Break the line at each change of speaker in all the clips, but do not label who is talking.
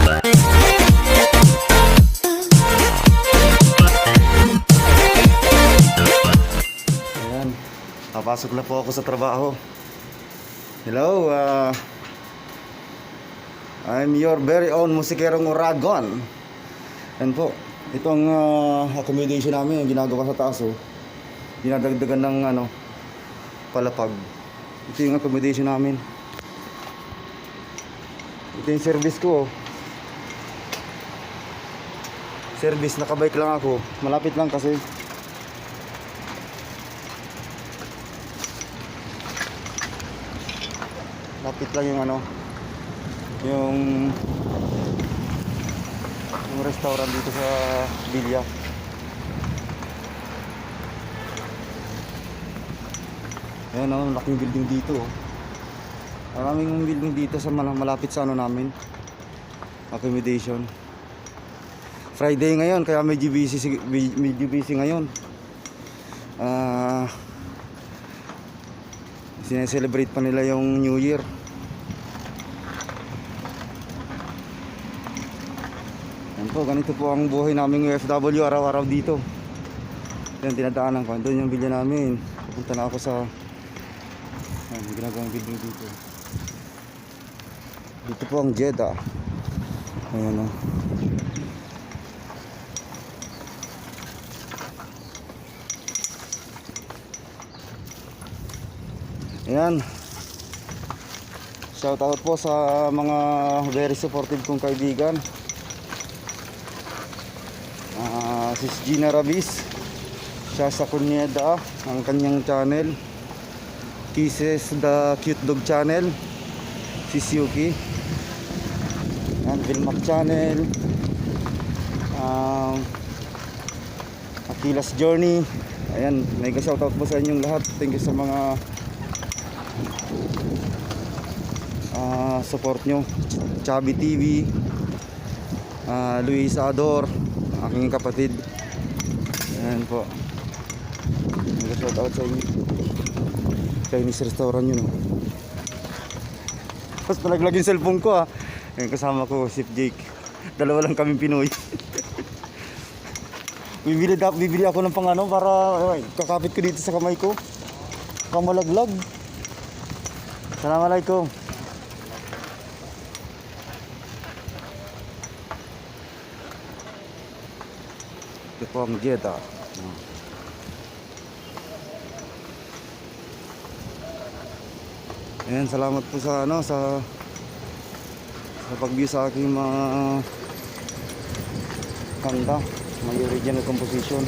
Ayan, papasok na po ako sa trabaho. Hello, I'm your very own musikerong Uragon. Yan po, itong accommodation namin yung ginagawa sa taas, oh. Dinadagdagan ng palapag. Ito yung accommodation namin. Ito yung service ko, oh. Service, nakabike lang ako. Malapit lang kasi. Lapit lang yung yung restaurant dito sa Villa. Ayan, laking building dito, oh. Maraming building dito sa malapit sa namin, accommodation. Friday ngayon kaya medyo busy ngayon. Sineselebrate pa nila yung New Year. Yan po, ganito po ang buhay naming OFW araw-araw dito. Yan, dinadaanan ko. Doon yung bilya namin. Pupunta na ako sa ginagawang building dito. Dito po ang Jeddah. Ayan, oh. Ayan. Shout out po sa mga very supportive kong kaibigan. Sis Gina Rabis, siya sa Cuneda, ang kanyang channel. Kisses the Cute Dog channel, Sis Yuki. Ayan, Vilmac channel. Akilas Journey. Ayan, mega shout out po sa inyong lahat. Thank you sa mga support nyo. Chubby TV, Luis Ador, aking kapatid. Ayan po, shout out sa inyo. Chinese restaurant yun, oh. Tapos palaglag yung cellphone ko, ah. Ayan, kasama ko si Jake. Dalawa lang kami Pinoy. Bibili ako ng para kakapit ko dito sa kamay ko. Kamalaglag. Assalamualaikum. Ito po ang Jeddah. Ayan, salamat po sa sa pag-view sa aking mga kanta, may original composition.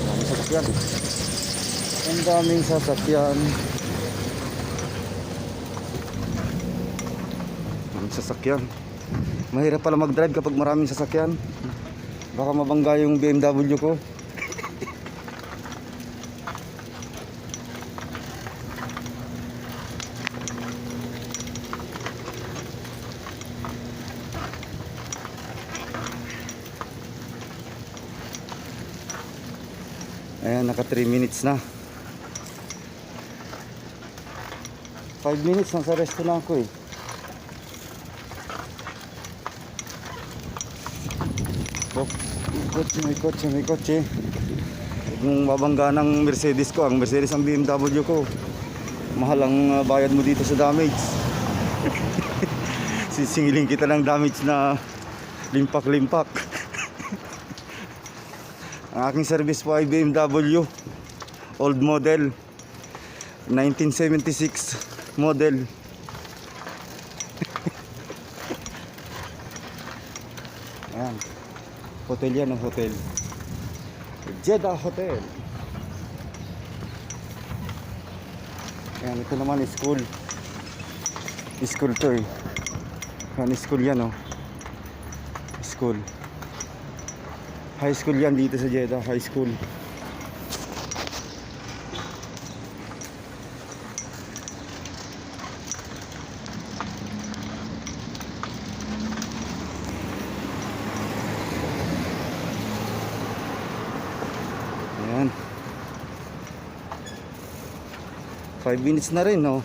Daming sasakyan. Ang daming sasakyan. Mahirap pala mag-drive kapag maraming sasakyan. Baka mabangga yung BMW ko. Ayan, naka 3 minutes na. 5 minutes nasa resto na ako, eh. May kotse. Kung mabangga ng Mercedes ko, ang Mercedes ang BMW ko, mahal ang bayad mo dito sa damage. Sisingilin kita ng damage na limpak. Ang aking service po ay BMW old model, 1976 model. Ayan, hotel yan, hotel Jeddah Hotel. Ayan, ito naman school to, eh. Ayan, school yan, oh. School, high school yan dito sa Jeddah, high school. Ayan, 5 minutes na rin, no?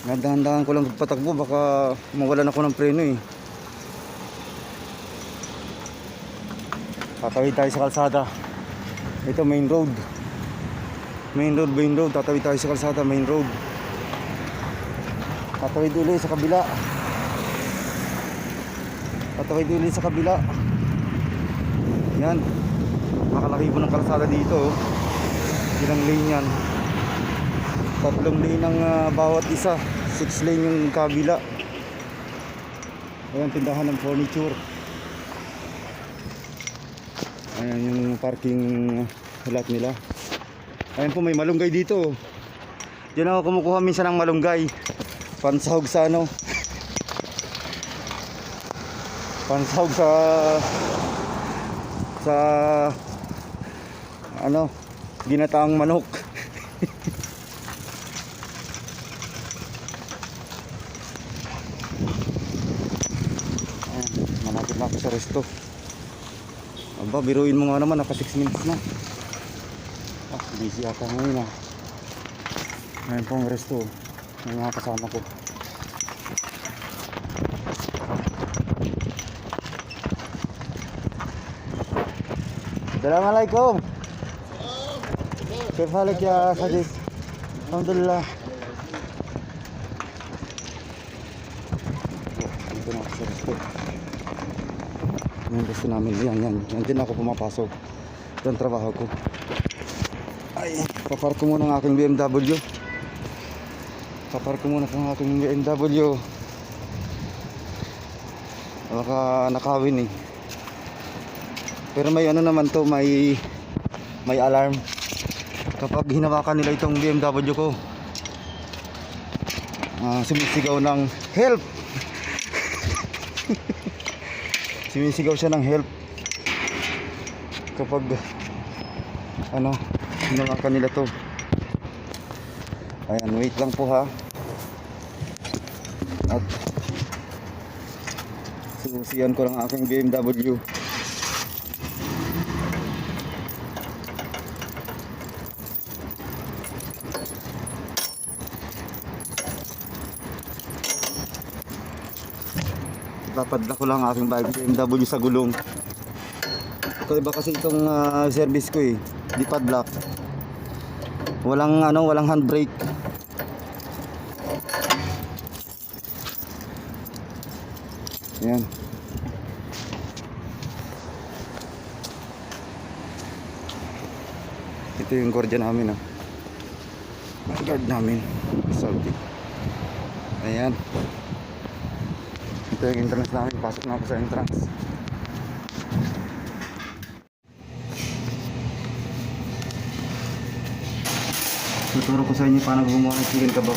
Nadahan-dahan ko lang patakbo, baka mawalan ako ng preno eh. Tatawid tayo sa kalsada. Ito main road. Main road. Tatawid tayo sa kalsada, main road. Tatawid ulit sa kabila. Yan. Nakalaki po ng kalsada dito. Ilang lane yan. 3 lane ang bawat isa. 6 lane yung kabila. Ayan, tindahan ng furniture. Ayan yung parking lot nila. Ayan po, may malunggay dito. Diyan ako kumukuha minsan ng malunggay. Pansahog sa ano. Pansahog sa ano, ginataang manok. Ayan, malapit na ako sa resto. Aba, biruin mo nga naman, naka 6 minutes na. Busy ata ngayon ah. Ngayon po ang resto ng mga kasama ko. Assalamualaikum. كيف حالك يا صديق؟ الحمد لله. Dito na ako sa resto. Yung resto namin, yan. Yan ako pumapasok. Ito ang trabaho ko. Ay, papark ko muna ang aking BMW. Baka nakawin eh. Pero may ano naman to, may alarm. Kapag hinawakan nila itong BMW ko, sumisigaw ng help. Sumisigaw siya ng help kapag ano, hinawakan nila to. Ayan, wait lang po ha. At susiyan ko lang aking BMW. Papadla ko lang aking BMW sa gulong. Iba kasi itong service ko eh, di padlock. Walang handbrake. Yan. Ito yung guardia namin ah. Guard namin. Salty. Ayan. Ito yung entrance namin. Pasok na ako sa entrance. Tuturo ko sa inyo paano gumawa ng chicken kebab.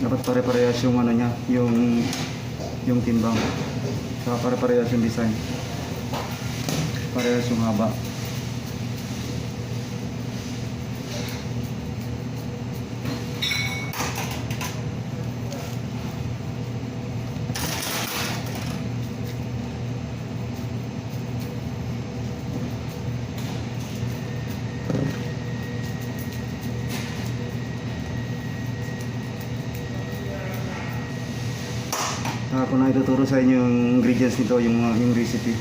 Dapat pare-parehas yung ano niya, yung timbang. Saka pare-parehas yung design. Parehas yung haba. Ako na ituturo sa inyo yung ingredients nito, yung recipe.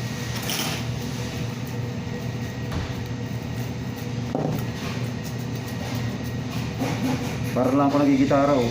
Para lang ako nagigitara oh.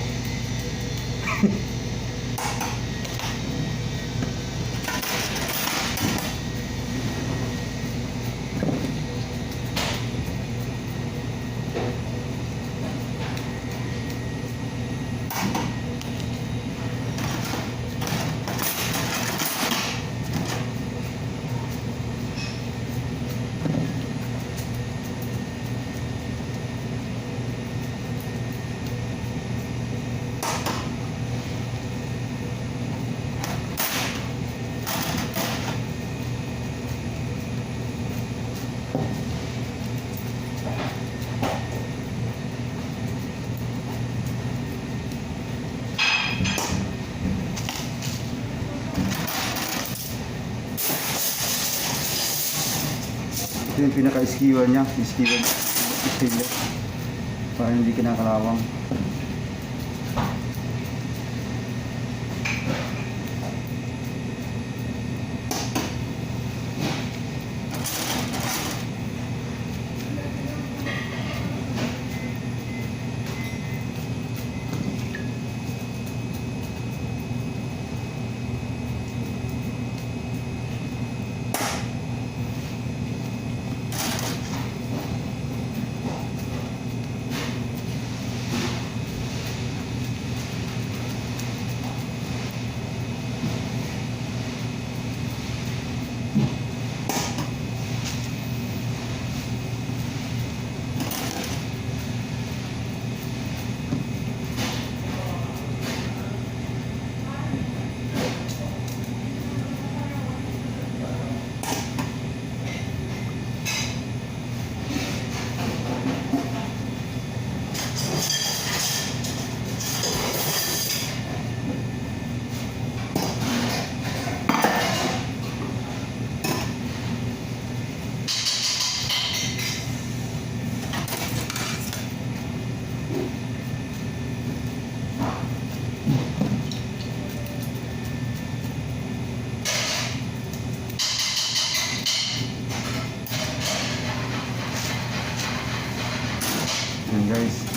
yung pinaka-skewer niya. Skewer. Para hindi kinakalawang. Yan guys.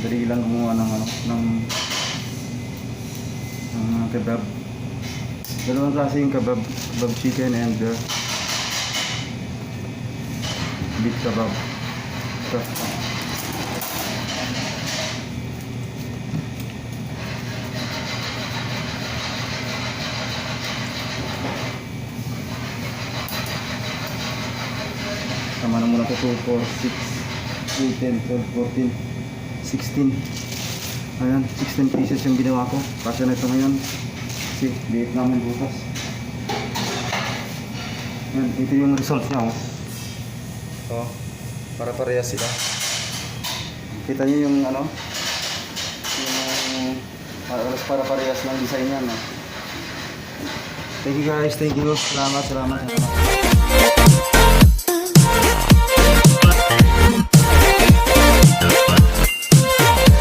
Dali lang gumawa ng kebab. Dalawang klase yung kebab. Kebab chicken and beef kebab. So, sama na muna ito 2, 4, 6, 8, 10, 12, 14, 16. Ayan, 16 pieces yung ginawa ko. Kasya na ito ngayon. Kasi liit namin bukas. Ayan, ito yung result niya. So, para parehas sila. Kita niyo yung yung para parehas ng design niya. No? Thank you guys, thank you. Salamat.